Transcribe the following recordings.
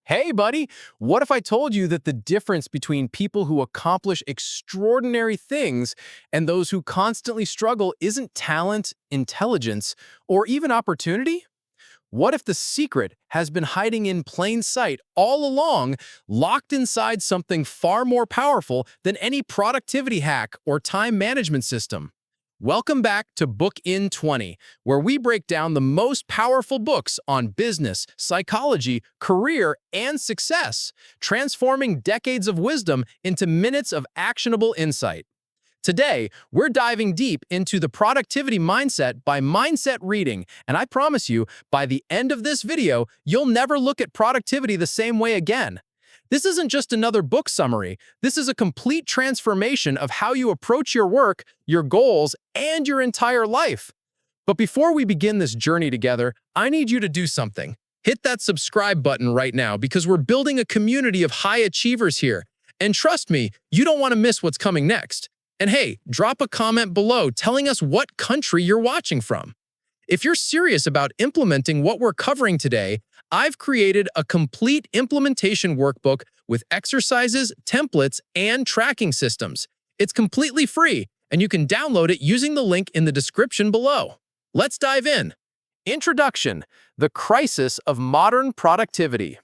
Hey, buddy, what if I told you that the difference between people who accomplish extraordinary things and those who constantly struggle isn't talent, intelligence, or even opportunity? What if the secret has been hiding in plain sight all along, locked inside something far more powerful than any productivity hack or time management system? Welcome back to Book in 20, where we break down the most powerful books on business, psychology, career, and success, transforming decades of wisdom into minutes of actionable insight. Today, we're diving deep into the productivity mindset by mindset reading, and I promise you, by the end of this video, you'll never look at productivity the same way again. This isn't just another book summary. This is a complete transformation of how you approach your work, your goals, and your entire life. But before we begin this journey together, I need you to do something. Hit that subscribe button right now because we're building a community of high achievers here. And trust me, you don't want to miss what's coming next. And hey, drop a comment below telling us what country you're watching from. If you're serious about implementing what we're covering today, I've created a complete implementation workbook with exercises, templates, and tracking systems. It's completely free, and you can download it using the link in the description below. Let's dive in. Introduction: The crisis of modern productivity.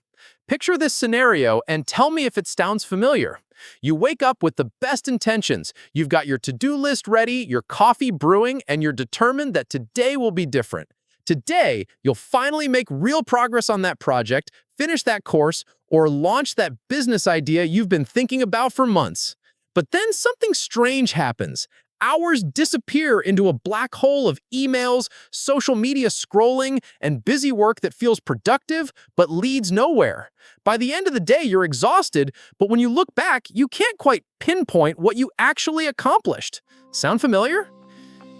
Picture this scenario and tell me if it sounds familiar. You wake up with the best intentions. You've got your to-do list ready, your coffee brewing, and you're determined that today will be different. Today, you'll finally make real progress on that project, finish that course, or launch that business idea you've been thinking about for months. But then something strange happens. Hours disappear into a black hole of emails, social media scrolling, and busy work that feels productive but leads nowhere. By the end of the day, you're exhausted, but when you look back, you can't quite pinpoint what you actually accomplished. Sound familiar?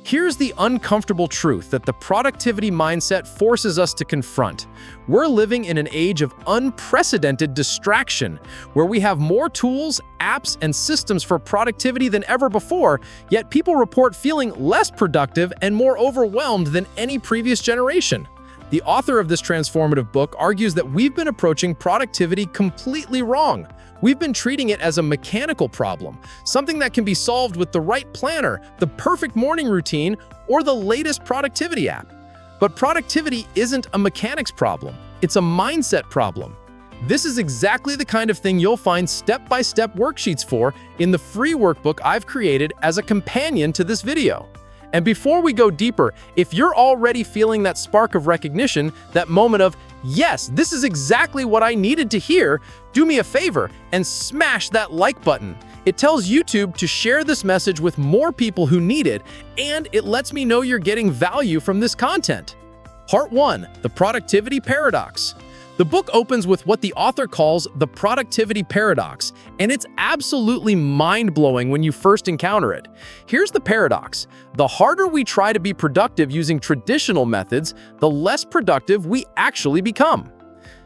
Here's the uncomfortable truth that the productivity mindset forces us to confront. We're living in an age of unprecedented distraction, where we have more tools, apps, and systems for productivity than ever before, yet people report feeling less productive and more overwhelmed than any previous generation. The author of this transformative book argues that we've been approaching productivity completely wrong. We've been treating it as a mechanical problem, something that can be solved with the right planner, the perfect morning routine, or the latest productivity app. But productivity isn't a mechanics problem, it's a mindset problem. This is exactly the kind of thing you'll find step-by-step worksheets for in the free workbook I've created as a companion to this video. And before we go deeper, if you're already feeling that spark of recognition, that moment of, yes, this is exactly what I needed to hear, do me a favor and smash that like button. It tells YouTube to share this message with more people who need it, and it lets me know you're getting value from this content. Part 1: The Productivity Paradox. The book opens with what the author calls the productivity paradox, and it's absolutely mind-blowing when you first encounter it. Here's the paradox: the harder we try to be productive using traditional methods, the less productive we actually become.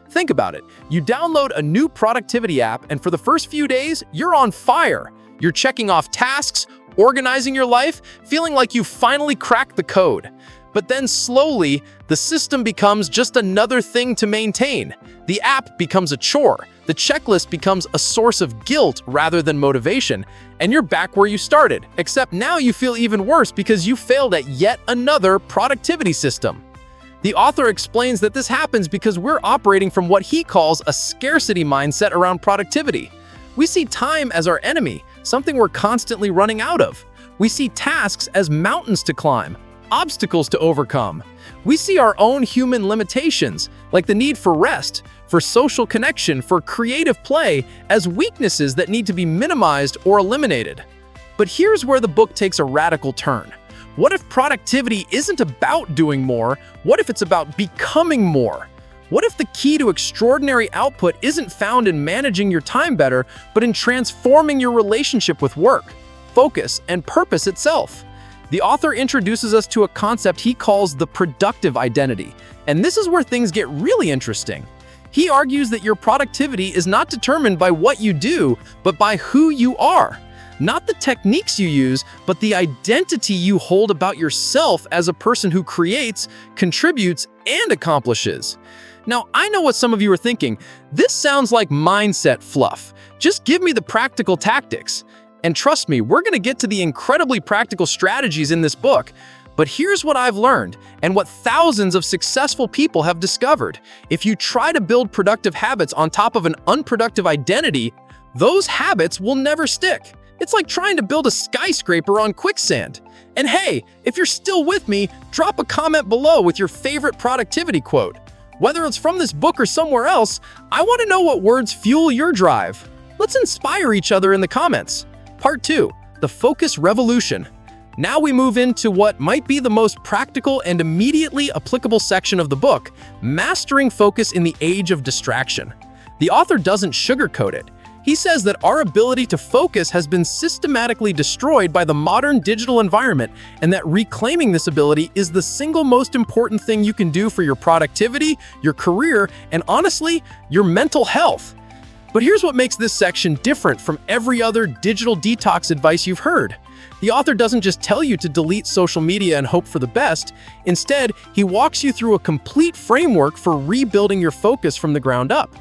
Think about it. You download a new productivity app, and for the first few days, you're on fire. You're checking off tasks, organizing your life, feeling like you've finally cracked the code. But then slowly, the system becomes just another thing to maintain. The app becomes a chore. The checklist becomes a source of guilt rather than motivation, and you're back where you started, except now you feel even worse because you failed at yet another productivity system. The author explains that this happens because we're operating from what he calls a scarcity mindset around productivity. We see time as our enemy, something we're constantly running out of. We see tasks as mountains to climb, obstacles to overcome. We see our own human limitations, like the need for rest, for social connection, for creative play, as weaknesses that need to be minimized or eliminated. But here's where the book takes a radical turn. What if productivity isn't about doing more? What if it's about becoming more? What if the key to extraordinary output isn't found in managing your time better, but in transforming your relationship with work, focus, and purpose itself? The author introduces us to a concept he calls the productive identity, and this is where things get really interesting. He argues that your productivity is not determined by what you do, but by who you are. Not the techniques you use, but the identity you hold about yourself as a person who creates, contributes, and accomplishes. Now, I know what some of you are thinking. This sounds like mindset fluff. Just give me the practical tactics. And trust me, we're going to get to the incredibly practical strategies in this book. But here's what I've learned, and what thousands of successful people have discovered. If you try to build productive habits on top of an unproductive identity, those habits will never stick. It's like trying to build a skyscraper on quicksand. And hey, if you're still with me, drop a comment below with your favorite productivity quote. Whether it's from this book or somewhere else, I want to know what words fuel your drive. Let's inspire each other in the comments. Part 2, the focus revolution. Now we move into what might be the most practical and immediately applicable section of the book, mastering focus in the age of distraction. The author doesn't sugarcoat it. He says that our ability to focus has been systematically destroyed by the modern digital environment, and that reclaiming this ability is the single most important thing you can do for your productivity, your career, and honestly, your mental health. But here's what makes this section different from every other digital detox advice you've heard. The author doesn't just tell you to delete social media and hope for the best. Instead, he walks you through a complete framework for rebuilding your focus from the ground up.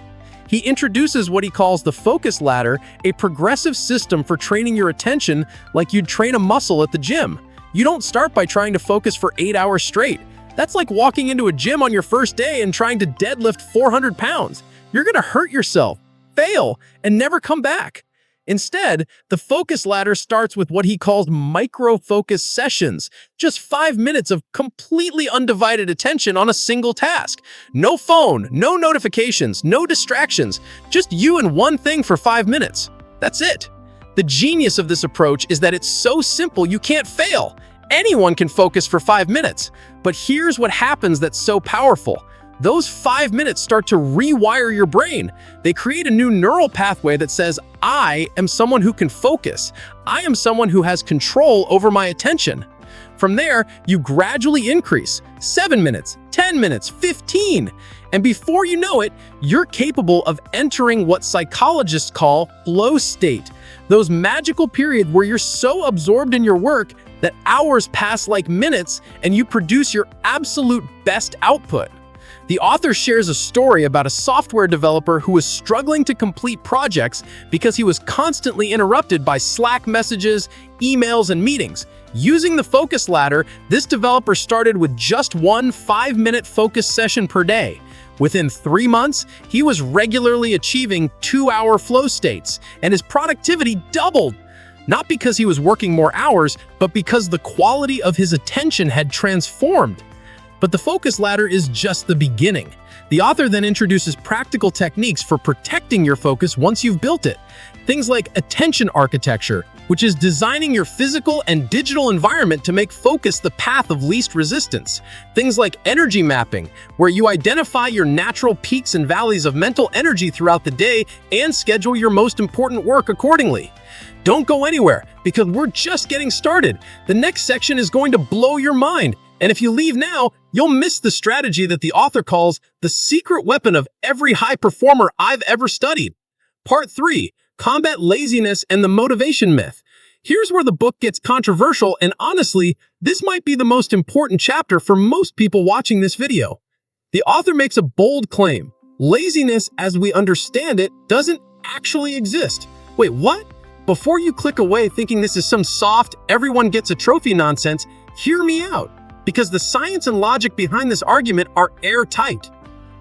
He introduces what he calls the focus ladder, a progressive system for training your attention like you'd train a muscle at the gym. You don't start by trying to focus for 8 hours straight. That's like walking into a gym on your first day and trying to deadlift 400 pounds. You're going to hurt yourself, fail, and never come back. Instead, the focus ladder starts with what he calls micro-focus sessions, just 5 minutes of completely undivided attention on a single task. No phone, no notifications, no distractions, just you and one thing for 5 minutes. That's it. The genius of this approach is that it's so simple you can't fail. Anyone can focus for 5 minutes. But here's what happens that's so powerful. Those 5 minutes start to rewire your brain. They create a new neural pathway that says, I am someone who can focus. I am someone who has control over my attention. From there, you gradually increase 7 minutes, 10 minutes, 15. And before you know it, you're capable of entering what psychologists call flow state. Those magical periods where you're so absorbed in your work that hours pass like minutes and you produce your absolute best output. The author shares a story about a software developer who was struggling to complete projects because he was constantly interrupted by Slack messages, emails, and meetings. Using the focus ladder, this developer started with just one 5-minute focus session per day. Within 3 months, he was regularly achieving 2-hour flow states, and his productivity doubled. Not because he was working more hours, but because the quality of his attention had transformed. But the focus ladder is just the beginning. The author then introduces practical techniques for protecting your focus once you've built it. Things like attention architecture, which is designing your physical and digital environment to make focus the path of least resistance. Things like energy mapping, where you identify your natural peaks and valleys of mental energy throughout the day and schedule your most important work accordingly. Don't go anywhere, because we're just getting started. The next section is going to blow your mind. And if you leave now, you'll miss the strategy that the author calls the secret weapon of every high performer I've ever studied. Part 3, combat laziness and the motivation myth. Here's where the book gets controversial, and honestly, this might be the most important chapter for most people watching this video. The author makes a bold claim. Laziness, as we understand it, doesn't actually exist. Wait, what? Before you click away thinking this is some soft, everyone gets a trophy nonsense, hear me out. Because the science and logic behind this argument are airtight.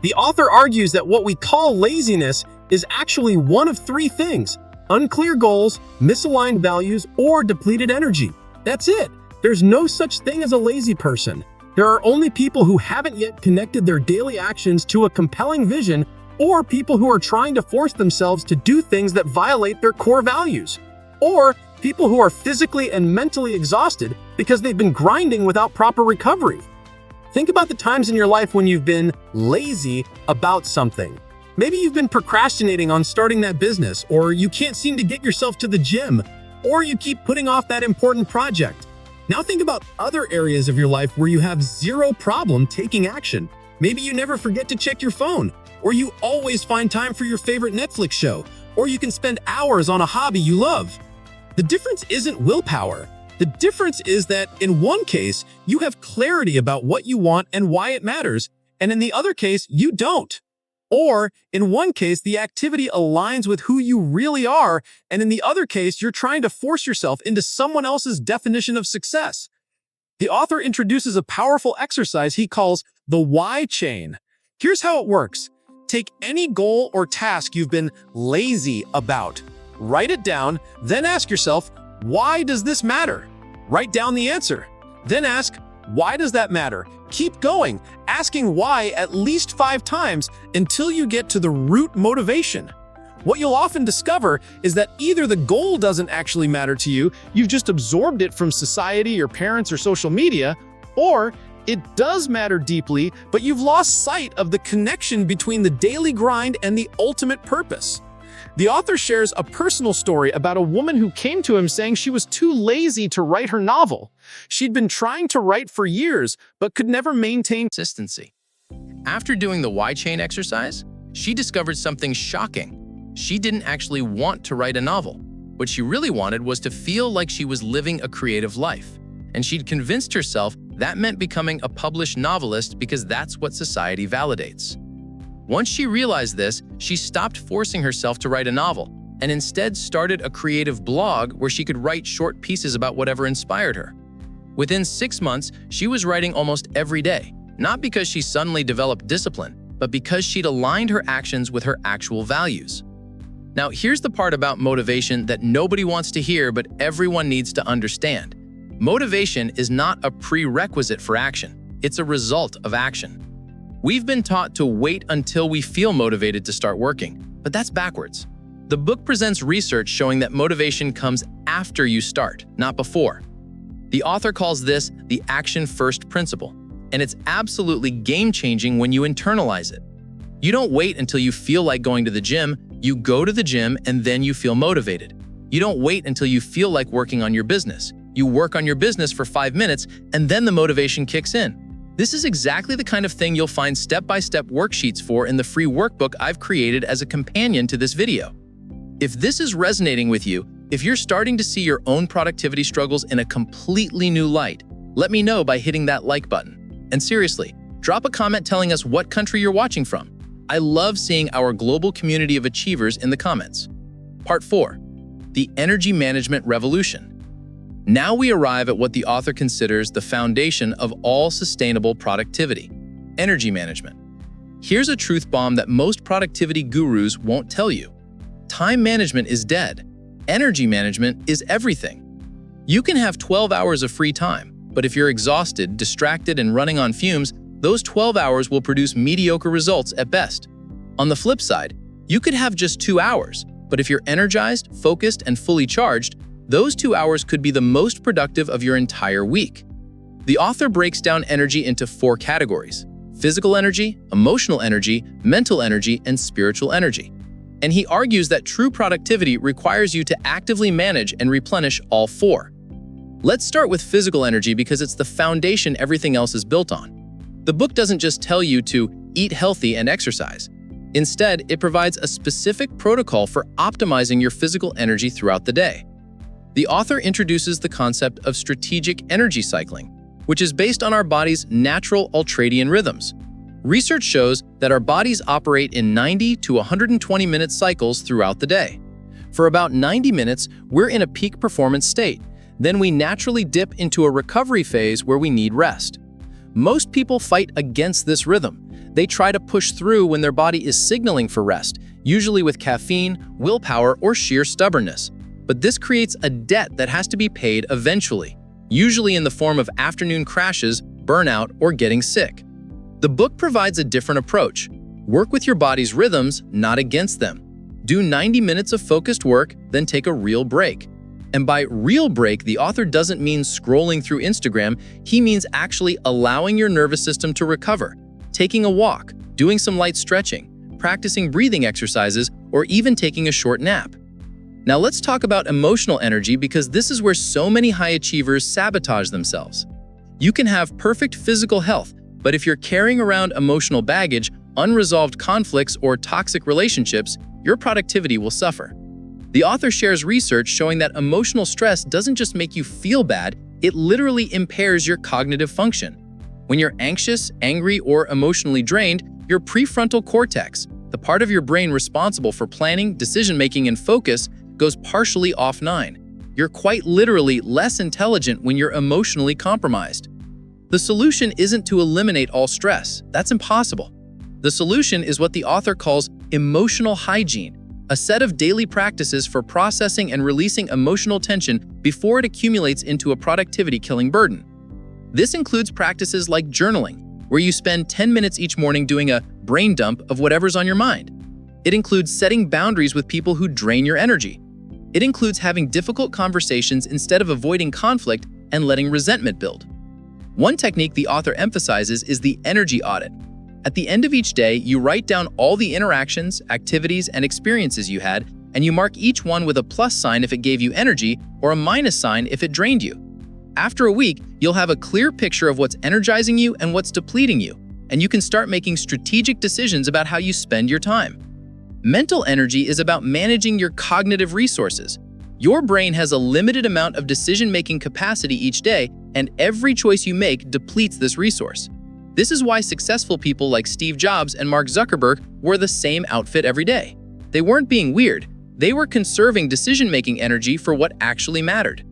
The author argues that what we call laziness is actually one of 3 things: unclear goals, misaligned values, or depleted energy. That's it. There's no such thing as a lazy person. There are only people who haven't yet connected their daily actions to a compelling vision, or people who are trying to force themselves to do things that violate their core values, or people who are physically and mentally exhausted because they've been grinding without proper recovery. Think about the times in your life when you've been lazy about something. Maybe you've been procrastinating on starting that business, or you can't seem to get yourself to the gym, or you keep putting off that important project. Now think about other areas of your life where you have zero problem taking action. Maybe you never forget to check your phone, or you always find time for your favorite Netflix show, or you can spend hours on a hobby you love. The difference isn't willpower. The difference is that in one case, you have clarity about what you want and why it matters, and in the other case, you don't. Or, in one case, the activity aligns with who you really are, and in the other case, you're trying to force yourself into someone else's definition of success. The author introduces a powerful exercise he calls the why chain. Here's how it works. Take any goal or task you've been lazy about. Write it down, then ask yourself, why does this matter? Write down the answer. Then ask, why does that matter? Keep going, asking why at least 5 times until you get to the root motivation. What you'll often discover is that either the goal doesn't actually matter to you, you've just absorbed it from society, your parents, or social media, or it does matter deeply, but you've lost sight of the connection between the daily grind and the ultimate purpose. The author shares a personal story about a woman who came to him saying she was too lazy to write her novel. She'd been trying to write for years, but could never maintain consistency. After doing the why chain exercise, she discovered something shocking. She didn't actually want to write a novel. What she really wanted was to feel like she was living a creative life. And she'd convinced herself that meant becoming a published novelist because that's what society validates. Once she realized this, she stopped forcing herself to write a novel and instead started a creative blog where she could write short pieces about whatever inspired her. Within 6 months, she was writing almost every day, not because she suddenly developed discipline, but because she'd aligned her actions with her actual values. Now, here's the part about motivation that nobody wants to hear, but everyone needs to understand. Motivation is not a prerequisite for action. It's a result of action. We've been taught to wait until we feel motivated to start working, but that's backwards. The book presents research showing that motivation comes after you start, not before. The author calls this the action-first principle, and it's absolutely game-changing when you internalize it. You don't wait until you feel like going to the gym, you go to the gym and then you feel motivated. You don't wait until you feel like working on your business. You work on your business for 5 minutes and then the motivation kicks in. This is exactly the kind of thing you'll find step-by-step worksheets for in the free workbook I've created as a companion to this video. If this is resonating with you, if you're starting to see your own productivity struggles in a completely new light, let me know by hitting that like button. And seriously, drop a comment telling us what country you're watching from. I love seeing our global community of achievers in the comments. Part 4. The Energy Management Revolution. Now we arrive at what the author considers the foundation of all sustainable productivity: energy management. Here's a truth bomb that most productivity gurus won't tell you. Time management is dead. Energy management is everything. You can have 12 hours of free time, but if you're exhausted, distracted, and running on fumes, those 12 hours will produce mediocre results at best. On the flip side, you could have just 2 hours, but if you're energized, focused, and fully charged, those 2 hours could be the most productive of your entire week. The author breaks down energy into 4 categories: physical energy, emotional energy, mental energy, and spiritual energy. And he argues that true productivity requires you to actively manage and replenish all 4. Let's start with physical energy because it's the foundation everything else is built on. The book doesn't just tell you to eat healthy and exercise. Instead, it provides a specific protocol for optimizing your physical energy throughout the day. The author introduces the concept of strategic energy cycling, which is based on our body's natural ultradian rhythms. Research shows that our bodies operate in 90 to 120-minute cycles throughout the day. For about 90 minutes, we're in a peak performance state. Then we naturally dip into a recovery phase where we need rest. Most people fight against this rhythm. They try to push through when their body is signaling for rest, usually with caffeine, willpower, or sheer stubbornness. But this creates a debt that has to be paid eventually, usually in the form of afternoon crashes, burnout, or getting sick. The book provides a different approach. Work with your body's rhythms, not against them. Do 90 minutes of focused work, then take a real break. And by real break, the author doesn't mean scrolling through Instagram, he means actually allowing your nervous system to recover, taking a walk, doing some light stretching, practicing breathing exercises, or even taking a short nap. Now let's talk about emotional energy because this is where so many high achievers sabotage themselves. You can have perfect physical health, but if you're carrying around emotional baggage, unresolved conflicts, or toxic relationships, your productivity will suffer. The author shares research showing that emotional stress doesn't just make you feel bad, it literally impairs your cognitive function. When you're anxious, angry, or emotionally drained, your prefrontal cortex, the part of your brain responsible for planning, decision-making, and focus, goes partially offline. You're quite literally less intelligent when you're emotionally compromised. The solution isn't to eliminate all stress. That's impossible. The solution is what the author calls emotional hygiene, a set of daily practices for processing and releasing emotional tension before it accumulates into a productivity-killing burden. This includes practices like journaling, where you spend 10 minutes each morning doing a brain dump of whatever's on your mind. It includes setting boundaries with people who drain your energy. It includes having difficult conversations instead of avoiding conflict and letting resentment build. One technique the author emphasizes is the energy audit. At the end of each day, you write down all the interactions, activities, and experiences you had, and you mark each one with a plus sign if it gave you energy or a minus sign if it drained you. After a week, you'll have a clear picture of what's energizing you and what's depleting you, and you can start making strategic decisions about how you spend your time. Mental energy is about managing your cognitive resources. Your brain has a limited amount of decision-making capacity each day, and every choice you make depletes this resource. This is why successful people like Steve Jobs and Mark Zuckerberg wore the same outfit every day. They weren't being weird. They were conserving decision-making energy for what actually mattered.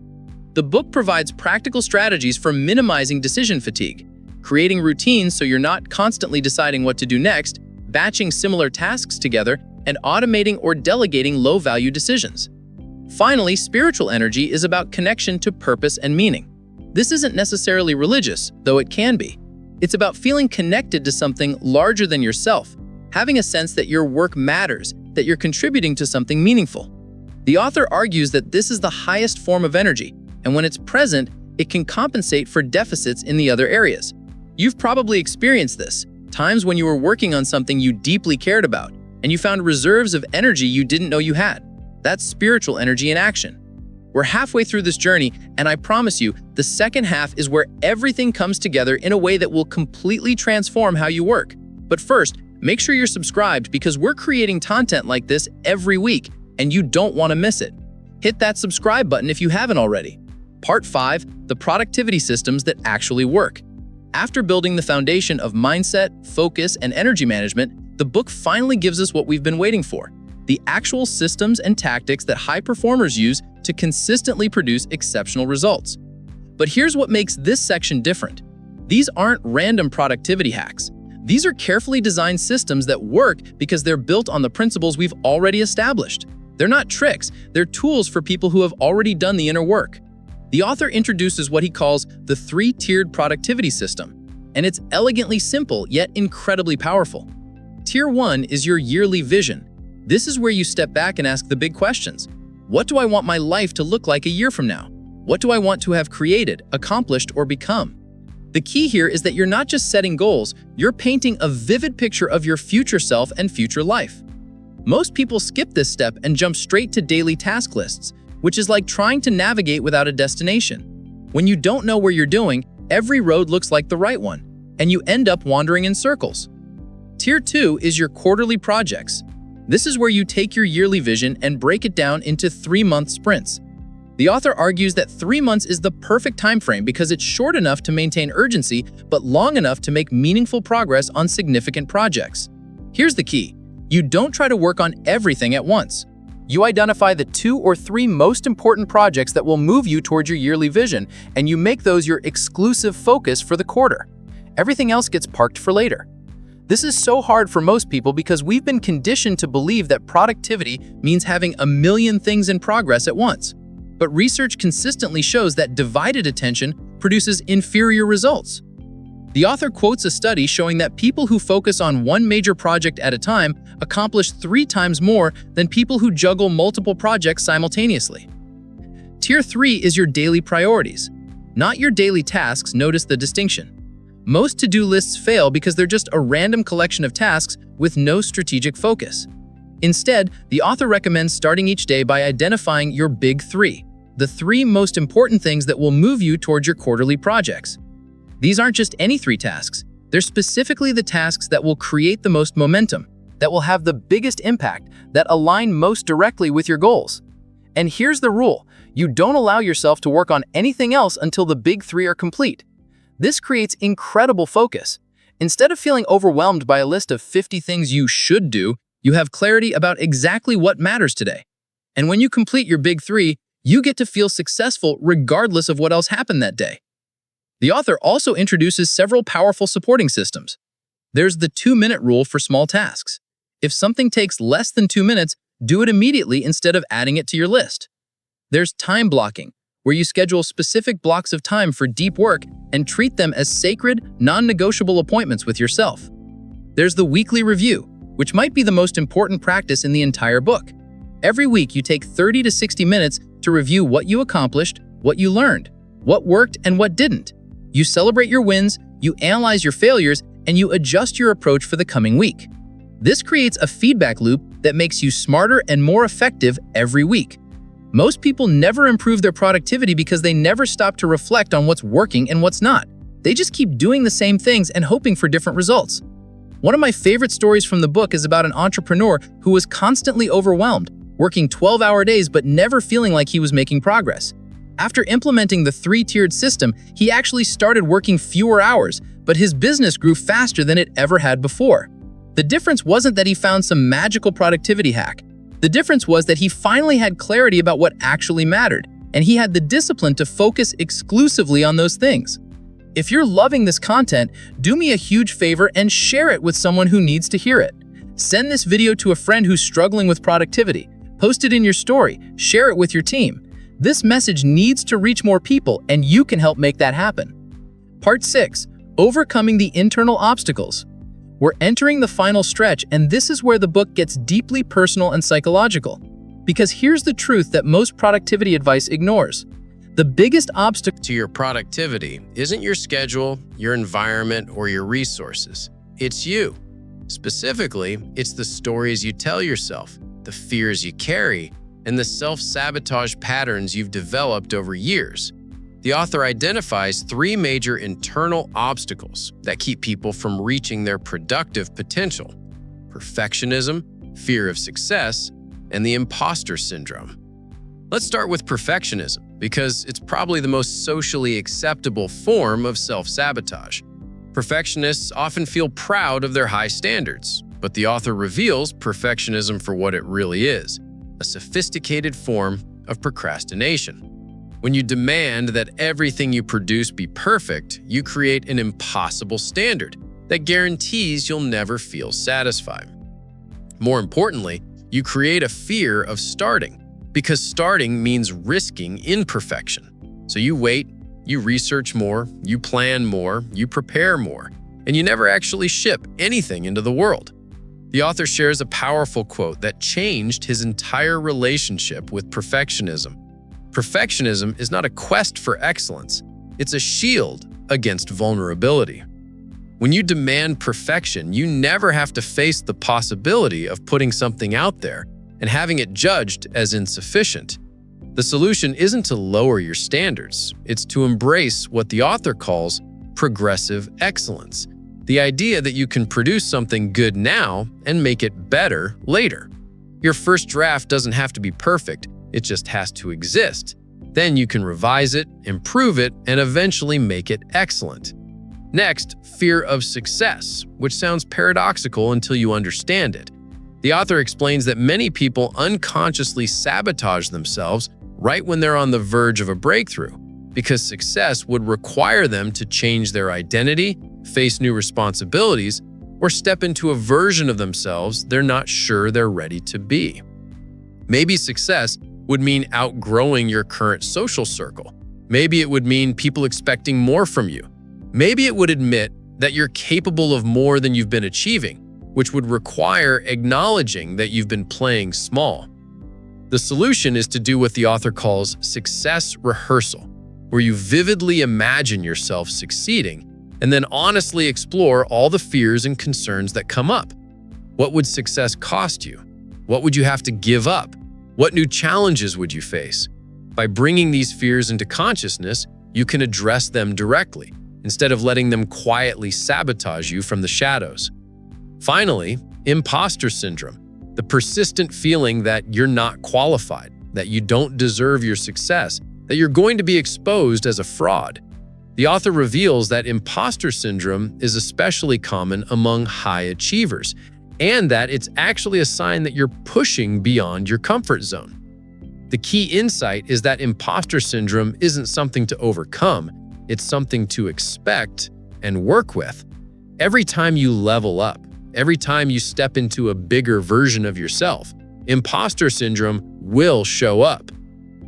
The book provides practical strategies for minimizing decision fatigue, creating routines so you're not constantly deciding what to do next, batching similar tasks together, and automating or delegating low-value decisions. Finally, spiritual energy is about connection to purpose and meaning. This isn't necessarily religious, though it can be. It's about feeling connected to something larger than yourself, having a sense that your work matters, that you're contributing to something meaningful. The author argues that this is the highest form of energy, and when it's present, it can compensate for deficits in the other areas. You've probably experienced this, times when you were working on something you deeply cared about, and you found reserves of energy you didn't know you had. That's spiritual energy in action. We're halfway through this journey, and I promise you, the second half is where everything comes together in a way that will completely transform how you work. But first, make sure you're subscribed because we're creating content like this every week, and you don't want to miss it. Hit that subscribe button if you haven't already. Part 5, the productivity systems that actually work. After building the foundation of mindset, focus, and energy management, the book finally gives us what we've been waiting for: the actual systems and tactics that high performers use to consistently produce exceptional results. But here's what makes this section different. These aren't random productivity hacks. These are carefully designed systems that work because they're built on the principles we've already established. They're not tricks, they're tools for people who have already done the inner work. The author introduces what he calls the 3-tiered productivity system, and it's elegantly simple yet incredibly powerful. Tier 1 is your yearly vision. This is where you step back and ask the big questions. What do I want my life to look like a year from now? What do I want to have created, accomplished, or become? The key here is that you're not just setting goals, you're painting a vivid picture of your future self and future life. Most people skip this step and jump straight to daily task lists, which is like trying to navigate without a destination. When you don't know where you're doing, every road looks like the right one, and you end up wandering in circles. Tier 2 is your quarterly projects. This is where you take your yearly vision and break it down into 3-month sprints. The author argues that 3 months is the perfect time frame because it's short enough to maintain urgency, but long enough to make meaningful progress on significant projects. Here's the key. You don't try to work on everything at once. You identify the 2 or 3 most important projects that will move you towards your yearly vision, and you make those your exclusive focus for the quarter. Everything else gets parked for later. This is so hard for most people because we've been conditioned to believe that productivity means having a million things in progress at once. But research consistently shows that divided attention produces inferior results. The author quotes a study showing that people who focus on one major project at a time accomplish 3 times more than people who juggle multiple projects simultaneously. Tier 3 is your daily priorities, not your daily tasks. Notice the distinction. Most to-do lists fail because they're just a random collection of tasks with no strategic focus. Instead, the author recommends starting each day by identifying your big 3, the 3 most important things that will move you towards your quarterly projects. These aren't just any 3 tasks. They're specifically the tasks that will create the most momentum, that will have the biggest impact, that align most directly with your goals. And here's the rule: you don't allow yourself to work on anything else until the big 3 are complete. This creates incredible focus. Instead of feeling overwhelmed by a list of 50 things you should do, you have clarity about exactly what matters today. And when you complete your big three, you get to feel successful regardless of what else happened that day. The author also introduces several powerful supporting systems. There's the 2-minute rule for small tasks. If something takes less than 2 minutes, do it immediately instead of adding it to your list. There's time blocking, where you schedule specific blocks of time for deep work and treat them as sacred, non-negotiable appointments with yourself. There's the weekly review, which might be the most important practice in the entire book. Every week, you take 30 to 60 minutes to review what you accomplished, what you learned, what worked and what didn't. You celebrate your wins, you analyze your failures, and you adjust your approach for the coming week. This creates a feedback loop that makes you smarter and more effective every week. Most people never improve their productivity because they never stop to reflect on what's working and what's not. They just keep doing the same things and hoping for different results. One of my favorite stories from the book is about an entrepreneur who was constantly overwhelmed, working 12-hour days but never feeling like he was making progress. After implementing the 3-tiered system, he actually started working fewer hours, but his business grew faster than it ever had before. The difference wasn't that he found some magical productivity hack. The difference was that he finally had clarity about what actually mattered, and he had the discipline to focus exclusively on those things. If you're loving this content, do me a huge favor and share it with someone who needs to hear it. Send this video to a friend who's struggling with productivity. Post it in your story. Share it with your team. This message needs to reach more people, and you can help make that happen. Part 6. Overcoming the internal obstacles. We're entering the final stretch, and this is where the book gets deeply personal and psychological. Because here's the truth that most productivity advice ignores. The biggest obstacle to your productivity isn't your schedule, your environment, or your resources. It's you. Specifically, it's the stories you tell yourself, the fears you carry, and the self-sabotage patterns you've developed over years. The author identifies 3 major internal obstacles that keep people from reaching their productive potential: perfectionism, fear of success, and the impostor syndrome. Let's start with perfectionism, because it's probably the most socially acceptable form of self-sabotage. Perfectionists often feel proud of their high standards, but the author reveals perfectionism for what it really is: a sophisticated form of procrastination. When you demand that everything you produce be perfect, you create an impossible standard that guarantees you'll never feel satisfied. More importantly, you create a fear of starting, because starting means risking imperfection. So you wait, you research more, you plan more, you prepare more, and you never actually ship anything into the world. The author shares a powerful quote that changed his entire relationship with perfectionism. Perfectionism is not a quest for excellence, it's a shield against vulnerability. When you demand perfection, you never have to face the possibility of putting something out there and having it judged as insufficient. The solution isn't to lower your standards, it's to embrace what the author calls progressive excellence, the idea that you can produce something good now and make it better later. Your first draft doesn't have to be perfect, it just has to exist. Then you can revise it, improve it, and eventually make it excellent. Next, fear of success, which sounds paradoxical until you understand it. The author explains that many people unconsciously sabotage themselves right when they're on the verge of a breakthrough, because success would require them to change their identity, face new responsibilities, or step into a version of themselves they're not sure they're ready to be. Maybe success would mean outgrowing your current social circle. Maybe it would mean people expecting more from you. Maybe it would admit that you're capable of more than you've been achieving, which would require acknowledging that you've been playing small. The solution is to do what the author calls success rehearsal, where you vividly imagine yourself succeeding and then honestly explore all the fears and concerns that come up. What would success cost you? What would you have to give up? What new challenges would you face? By bringing these fears into consciousness, you can address them directly, instead of letting them quietly sabotage you from the shadows. Finally, imposter syndrome, the persistent feeling that you're not qualified, that you don't deserve your success, that you're going to be exposed as a fraud. The author reveals that imposter syndrome is especially common among high achievers, and that it's actually a sign that you're pushing beyond your comfort zone. The key insight is that imposter syndrome isn't something to overcome, it's something to expect and work with. Every time you level up, every time you step into a bigger version of yourself, imposter syndrome will show up.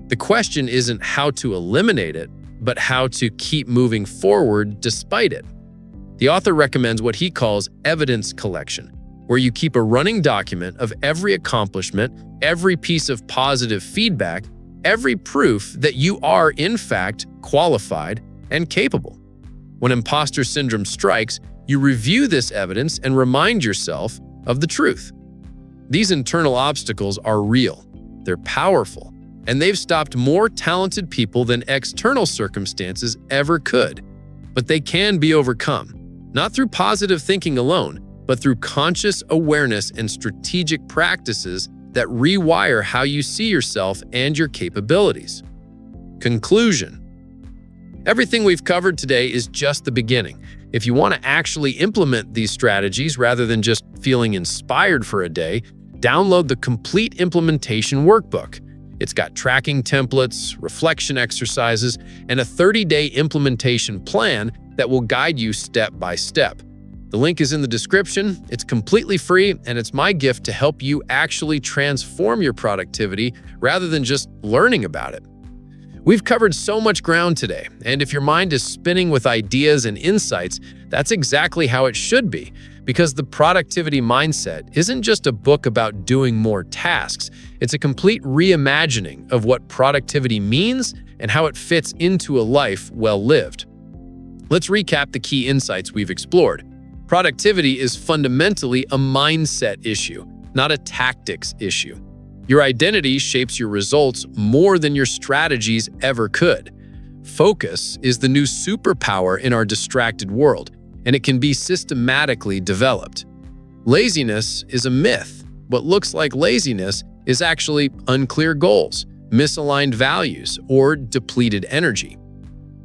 The question isn't how to eliminate it, but how to keep moving forward despite it. The author recommends what he calls evidence collection, where you keep a running document of every accomplishment, every piece of positive feedback, every proof that you are, in fact, qualified and capable. When imposter syndrome strikes, you review this evidence and remind yourself of the truth. These internal obstacles are real, they're powerful, and they've stopped more talented people than external circumstances ever could. But they can be overcome, not through positive thinking alone, but through conscious awareness and strategic practices that rewire how you see yourself and your capabilities. Conclusion: everything we've covered today is just the beginning. If you want to actually implement these strategies rather than just feeling inspired for a day, download the complete implementation workbook. It's got tracking templates, reflection exercises, and a 30-day implementation plan that will guide you step by step. The link is in the description. It's completely free, and it's my gift to help you actually transform your productivity rather than just learning about it. We've covered so much ground today, and if your mind is spinning with ideas and insights, that's exactly how it should be, because the productivity mindset isn't just a book about doing more tasks. It's a complete reimagining of what productivity means and how it fits into a life well lived. Let's recap the key insights we've explored. Productivity is fundamentally a mindset issue, not a tactics issue. Your identity shapes your results more than your strategies ever could. Focus is the new superpower in our distracted world, and it can be systematically developed. Laziness is a myth. What looks like laziness is actually unclear goals, misaligned values, or depleted energy.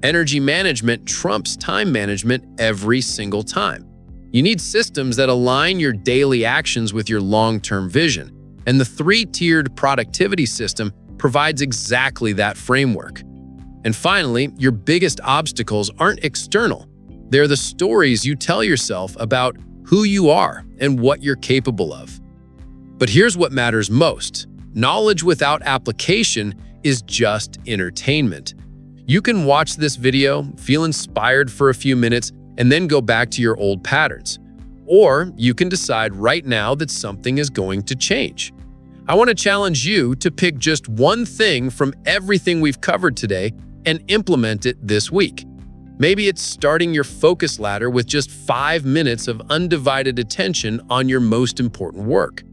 Energy management trumps time management every single time. You need systems that align your daily actions with your long-term vision, and the three-tiered productivity system provides exactly that framework. And finally, your biggest obstacles aren't external. They're the stories you tell yourself about who you are and what you're capable of. But here's what matters most. Knowledge without application is just entertainment. You can watch this video, feel inspired for a few minutes, and then go back to your old patterns. Or you can decide right now that something is going to change. I want to challenge you to pick just one thing from everything we've covered today and implement it this week. Maybe it's starting your focus ladder with just 5 minutes of undivided attention on your most important work.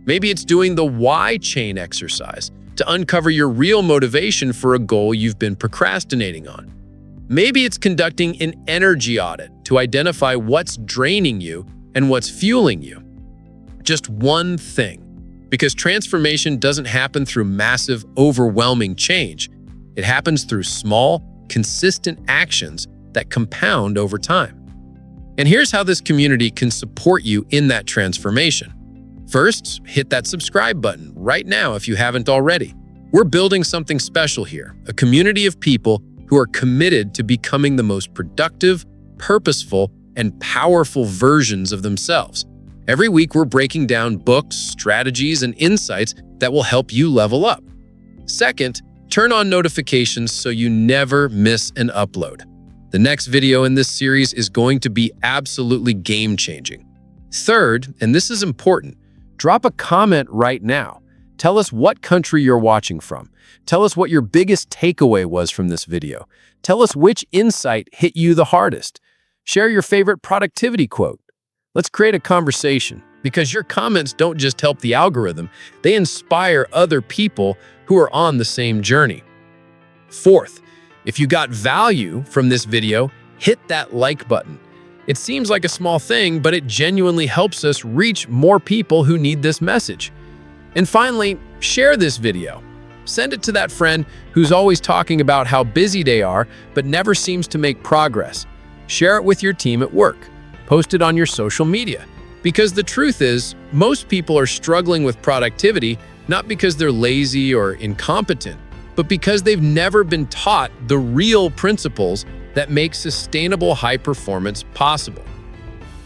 Maybe it's doing the why chain exercise to uncover your real motivation for a goal you've been procrastinating on. Maybe it's conducting an energy audit to identify what's draining you and what's fueling you. Just one thing. Because transformation doesn't happen through massive, overwhelming change. It happens through small, consistent actions that compound over time. And here's how this community can support you in that transformation. First, hit that subscribe button right now if you haven't already. We're building something special here, a community of people who are committed to becoming the most productive, purposeful, and powerful versions of themselves. Every week, we're breaking down books, strategies, and insights that will help you level up. Second, turn on notifications so you never miss an upload. The next video in this series is going to be absolutely game-changing. Third, and this is important, drop a comment right now. Tell us what country you're watching from. Tell us what your biggest takeaway was from this video. Tell us which insight hit you the hardest. Share your favorite productivity quote. Let's create a conversation, because your comments don't just help the algorithm, they inspire other people who are on the same journey. Fourth, if you got value from this video, hit that like button. It seems like a small thing, but it genuinely helps us reach more people who need this message. And finally, share this video. Send it to that friend who's always talking about how busy they are but never seems to make progress. Share it with your team at work. Post it on your social media. Because the truth is, most people are struggling with productivity not because they're lazy or incompetent, but because they've never been taught the real principles that make sustainable high performance possible.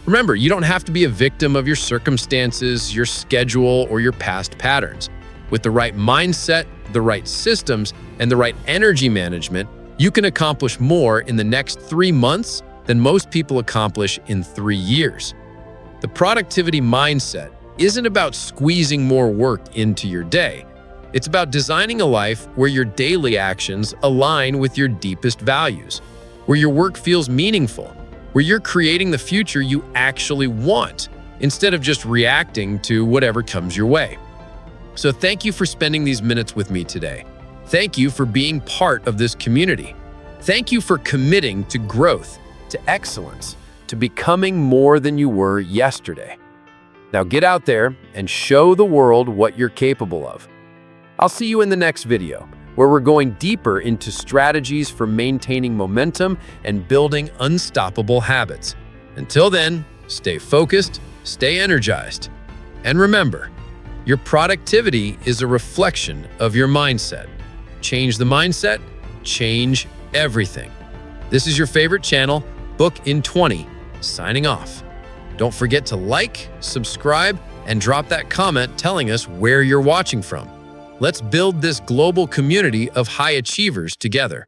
Remember, you don't have to be a victim of your circumstances, your schedule, or your past patterns. With the right mindset, the right systems, and the right energy management, you can accomplish more in the next 3 months than most people accomplish in 3 years. The productivity mindset isn't about squeezing more work into your day. It's about designing a life where your daily actions align with your deepest values, where your work feels meaningful, where you're creating the future you actually want, instead of just reacting to whatever comes your way. So thank you for spending these minutes with me today. Thank you for being part of this community. Thank you for committing to growth, to excellence, to becoming more than you were yesterday. Now get out there and show the world what you're capable of. I'll see you in the next video, where we're going deeper into strategies for maintaining momentum and building unstoppable habits. Until then, stay focused, stay energized, and remember, your productivity is a reflection of your mindset. Change the mindset, change everything. This is your favorite channel, Book in 20, signing off. Don't forget to like, subscribe, and drop that comment telling us where you're watching from. Let's build this global community of high achievers together.